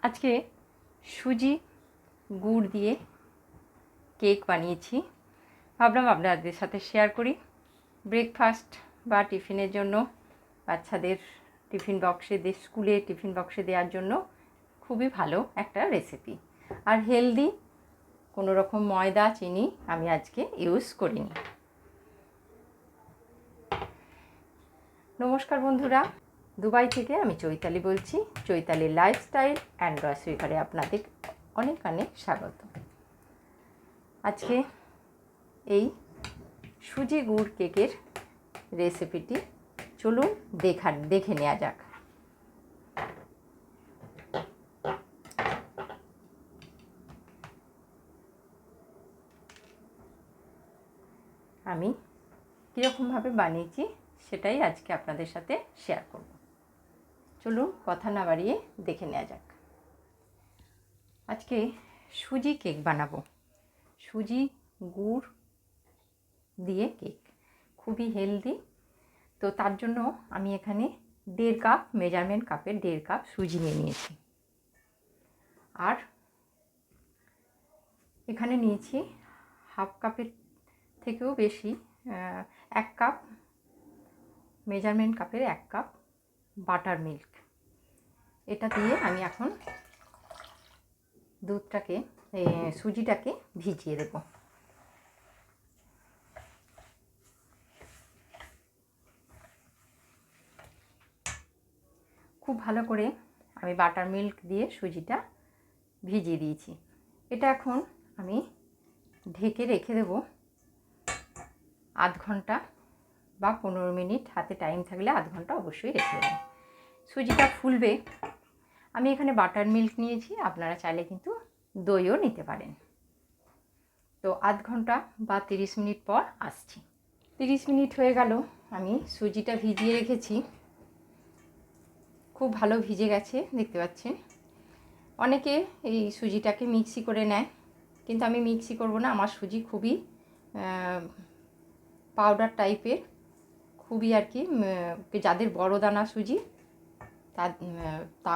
আজকে সুজি গুড় দিয়ে কেক বানিয়েছি। ভাবলাম আপনাদের সাথে শেয়ার করি। ব্রেকফাস্ট বা টিফিনের জন্য, বাচ্চাদের টিফিন বক্সে স্কুলে টিফিন বক্সে দেওয়ার জন্য খুবই ভালো একটা রেসিপি, আর হেলদি। কোনো রকম ময়দা চিনি আমি আজকে ইউজ করিনি। নমস্কার বন্ধুরা, দুবাই থেকে আমি চৈতালি বলছি। চৈতালির লাইফস্টাইল অ্যান্ড গ্রসারি ঘরে আপনাদের অনেক অনেক স্বাগত। আজকে এই সুজি গুড় কেকের রেসিপিটি চলুন দেখে নেওয়া যাক। আমি কীরকমভাবে বানিয়েছি সেটাই আজকে আপনাদের সাথে শেয়ার করব। চলুন কথা না বাড়িয়ে দেখে নেওয়া যাক। আজকে সুজি কেক বানাবো। সুজি গুড় দিয়ে কেক খুবই হেলদি। তো তার জন্য আমি এখানে 1.5 কাপ, মেজারমেন্ট কাপের 1.5 কাপ সুজি নিয়ে নিয়েছি। আর এখানে নিয়েছি হাফ কাপের থেকেও বেশি, 1 কাপ, মেজারমেন্ট কাপের 1 কাপ বাটার মিল্ক। এটা দিয়ে আমি এখন সুজিটাকে ভিজিয়ে দেব। খুব ভালো করে আমি বাটার মিল্ক দিয়ে সুজিটা ভিজিয়ে দিয়েছি। এটা এখন আমি ঢেকে রেখে দেব আধ ঘন্টা বা 15 মিনিট, হাতে টাইম থাকলে আধ ঘন্টা অবশ্যই রেখে দেবেন। সুজিটা ফুলবে। আমি এখানে বাটার মিল্ক নিয়েছি, আপনারা চাইলে কিন্তু দইও নিতে পারেন। তো আধ ঘন্টা বা 30 মিনিট পর আসছি। 30 মিনিট হয়ে গেল, আমি সুজিটা ভিজিয়ে রেখেছি। খুব ভালো ভিজে গেছে, দেখতে পাচ্ছেন। অনেকে এই সুজিটাকে মিক্সি করে নেয়, কিন্তু আমি মিক্সি করব না। আমার সুজি খুবই পাউডার টাইপের, খুবই আর কি, যাদের বড় দানা সুজি, তা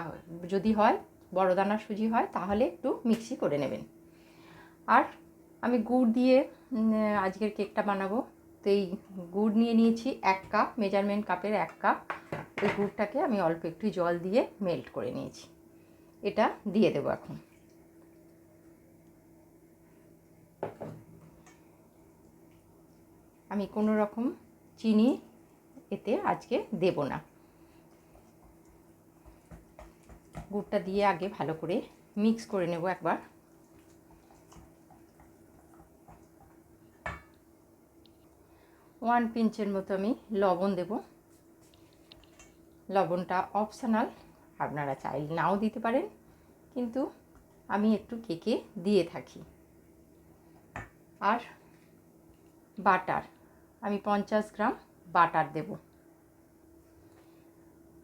যদি হয়, বড় দানার সুজি হয়, তাহলে একটু মিক্সি করে নেবেন। আর আমি গুড় দিয়ে আজকের কেকটা বানাবো। তো এই গুড় নিয়ে নিয়েছি 1 কাপ, মেজারমেন্ট কাপের 1 কাপ। এই গুড়টাকে আমি অল্প একটু জল দিয়ে মেল্ট করে নিয়েছি। এটা দিয়ে দেবো এখন। আমি কোনো রকম চিনি এতে আজকে দেব না। গুড়টা দিয়ে আগে ভালো করে মিক্স করে নেব একবার। ওয়ান পিঞ্চের মতো আমি লবণ দেব। লবণটা অপশনাল, আপনারা চাইলে নাও দিতে পারেন, কিন্তু আমি একটু কেকে দিয়ে থাকি। আর বাটার, আমি 50 গ্রাম বাটার দেব।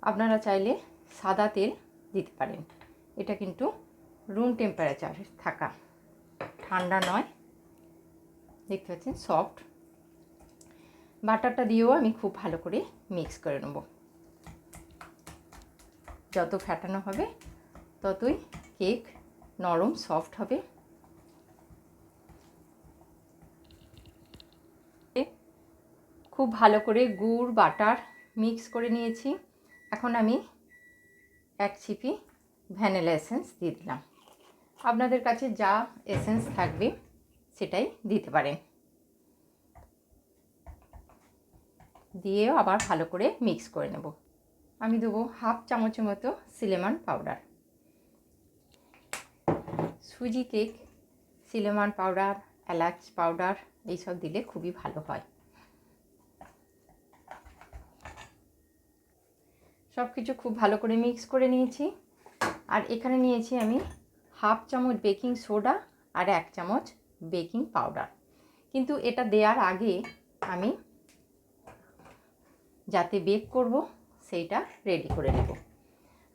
আপনারা চাইলে সাদা তেল দিতে পারেন। এটা কিন্তু রুম টেম্পারেচারে থাকা, ঠান্ডা নয়, দেখতে পাচ্ছেন সফট। বাটারটা দিয়েও আমি খুব ভালো করে মিক্স করে নেব। যত ফ্যাটানো হবে ততই কেক নরম সফট হবে। খুব ভালো করে গুড় বাটার মিক্স করে নিয়েছি। এখন আমি 1 চিপি ভ্যানিলা এসেন্স দিয়ে দিলাম। আপনাদের কাছে যা এসেন্স থাকবে সেটাই দিতে পারেন। দিয়েও আবার ভালো করে মিক্স করে নেব। আমি দেবো হাফ চামচের মতো সিনেমন পাউডার। সুজি কেক সিনেমন পাউডার, এলাচ পাউডার এইসব দিলে খুবই ভালো হয়। সব কিছু খুব ভালো করে মিক্স করে নিয়েছি। আর এখানে নিয়েছি আমি হাফ চামচ বেকিং সোডা আর 1 চামচ বেকিং পাউডার। কিন্তু এটা দেওয়ার আগে আমি যাতে বেক করব সেইটা রেডি করে নেব।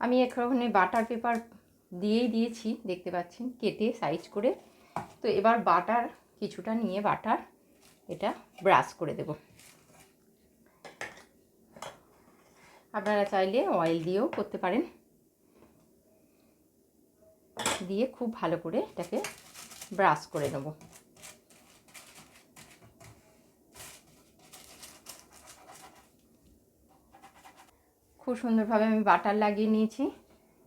আমি এখানে বাটার পেপার দিয়েই দিয়েছি, দেখতে পাচ্ছেন, কেটে সাইজ করে। তো এবার বাটার কিছুটা নিয়ে বাটার এটা ব্রাশ করে দেব। আপনারা চাইলে অয়েল দিয়েও করতে পারেন। দিয়ে খুব ভালো করে এটাকে ব্রাশ করে নেব। খুব সুন্দরভাবে আমি বাটার লাগিয়ে নিয়েছি।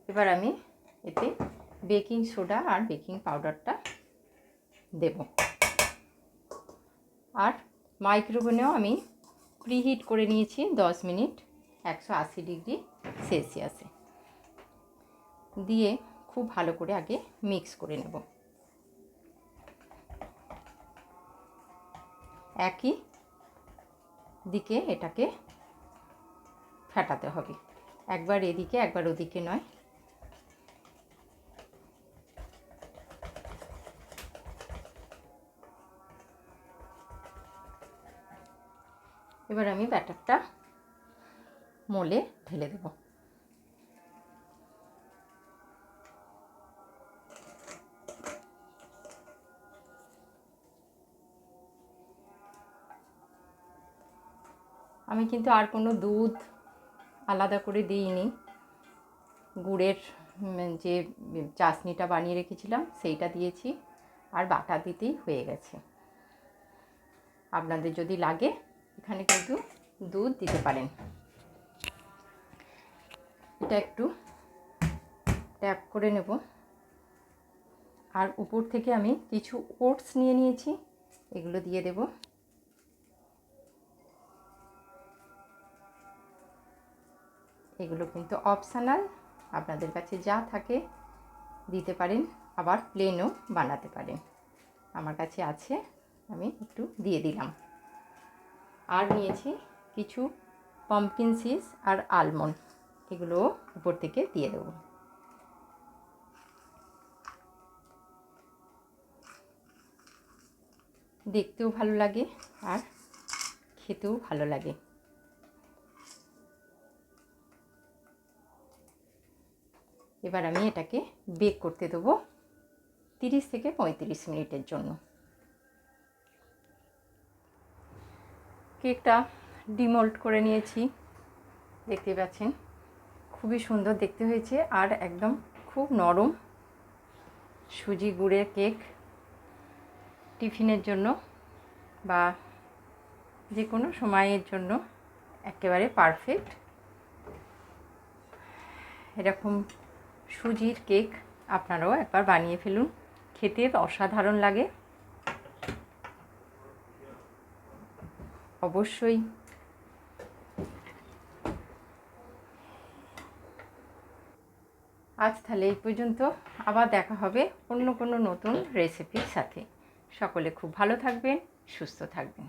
এবার আমি এতে বেকিং সোডা আর বেকিং পাউডারটা দেব। আর মাইক্রোওভেনেও আমি প্রিহিট করে নিয়েছি 10 মিনিট 180 ডিগ্রি সেলসিয়াসে, দিয়ে খুব ভালো করে আগে মিক্স করে নেব। একই দিকে এটাকে ফেটাতে হবে, একবার এদিকে একবার ওদিকে নয়। এবার আমি ব্যাটারটা মোলে ঢেলে দেব। আমি কিন্তু আর কোনো দুধ আলাদা করে দিইনি, গুড়ের যে চাশনিটা বানিয়ে রেখেছিলাম সেইটা দিয়েছি, আর বাটার দিতেই হয়ে গেছে। আপনাদের যদি লাগে এখানে কিন্তু দুধ দিতে পারেন। এটা একটু ট্যাপ করে নেব। আর উপর থেকে আমি কিছু ওটস নিয়ে নিয়েছি, এগুলো দিয়ে দেব। এগুলো কিন্তু অপশনাল, আপনাদের কাছে যা থাকে দিতে পারেন, আবার প্লেনও বানাতে পারেন। আমার কাছে আছে, আমি একটু দিয়ে দিলাম। আর নিয়েছি কিছু পাম্পকিন সিডস আর আলমন্ড, এগুলো উপর থেকে দিয়ে দেব। দেখতেও ভালো লাগে আর খেতেও ভালো লাগে। এবার আমি এটাকে বেক করতে দেবো 30 থেকে 35 মিনিটের জন্য। কেকটা ডিমোল্ড করে নিয়েছি, দেখতে পাচ্ছেন খুবই সুন্দর দেখতে হয়েছে আর একদম খুব নরম সুজি গুড়ের কেক। টিফিনের জন্য বা যে কোনো সময়ের জন্য একেবারে পারফেক্ট। এরকম সুজির কেক আপনারাও একবার বানিয়ে ফেলুন, খেতে অসাধারণ লাগে। অবশ্যই আজ তাহলে এই পর্যন্ত, আবার দেখা হবে অন্য কোনো নতুন রেসিপির সাথে। সকলে খুব ভালো থাকবেন, সুস্থ থাকবেন।